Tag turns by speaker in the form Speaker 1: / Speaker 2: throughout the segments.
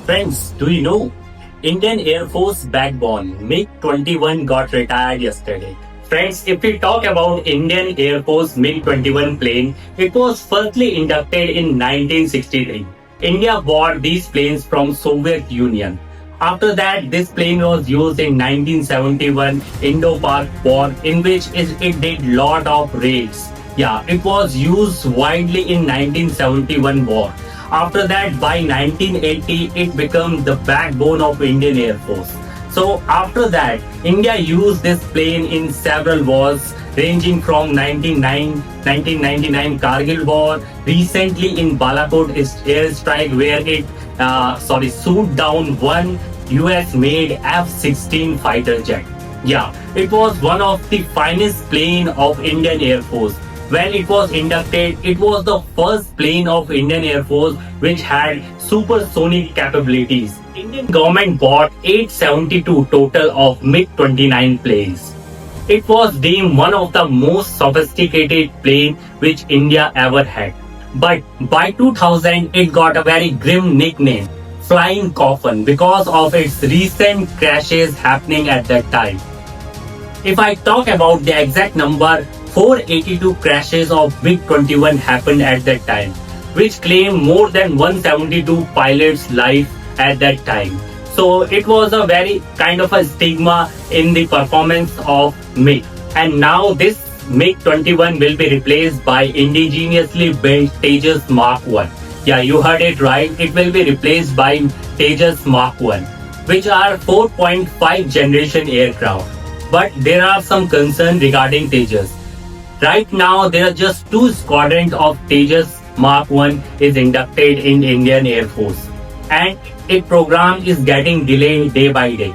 Speaker 1: Friends, do you know? Indian Air Force backbone MiG-21 got retired yesterday. Friends, if we talk about Indian Air Force MiG-21 plane, it was firstly inducted in 1963. India bought these planes from Soviet Union. After that, this plane was used in 1971 Indo-Pak War, in which it did lot of raids. Yeah, it was used widely in 1971 war. After that, by 1980, it became the backbone of Indian Air Force. So after that, India used this plane in several wars, ranging from 1999 Kargil War, recently in Balakot airstrike, where it shoot down one US-made F-16 fighter jet. Yeah, it was one of the finest plane of Indian Air Force. When it was inducted, it was the first plane of Indian Air Force which had supersonic capabilities. Indian government bought 872 total of MiG-29 planes. It was deemed one of the most sophisticated plane which India ever had. But by 2000, it got a very grim nickname, Flying Coffin, because of its recent crashes happening at that time. If I talk about the exact number, 482 crashes of MiG-21 happened at that time, which claimed more than 172 pilots' life at that time. So it was a very kind of a stigma in the performance of MiG. And now this MiG-21 will be replaced by indigenously built Tejas Mark 1. Yeah, you heard it right. It will be replaced by Tejas Mark 1, which are 4.5 generation aircraft. But there are some concerns regarding Tejas. Right now, there are just 2 squadrons of Tejas Mark 1 is inducted in Indian Air Force, and its program is getting delayed day by day.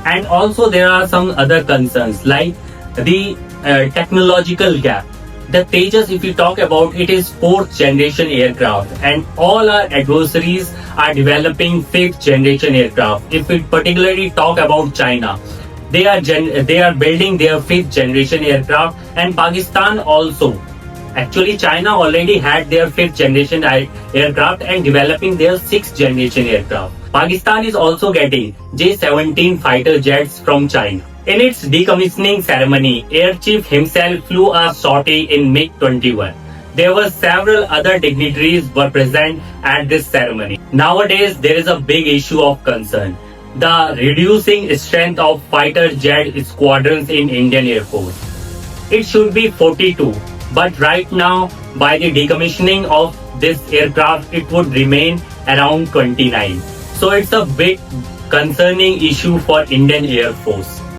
Speaker 1: And also there are some other concerns like the technological gap. The Tejas, if you talk about, it is 4th generation aircraft, and all our adversaries are developing 5th generation aircraft. If we particularly talk about China, they are building their 5th generation aircraft, and Pakistan also. Actually, China already had their 5th generation aircraft and developing their 6th generation aircraft. Pakistan is also getting J-17 fighter jets from China. In its decommissioning ceremony, Air Chief himself flew a sortie in MiG-21. There were several other dignitaries were present at this ceremony. Nowadays, there is a big issue of concern: the reducing strength of fighter jet squadrons in Indian Air Force. It should be 42, but right now, by the decommissioning of this aircraft, it would remain around 29. So it's a big concerning issue for Indian Air Force.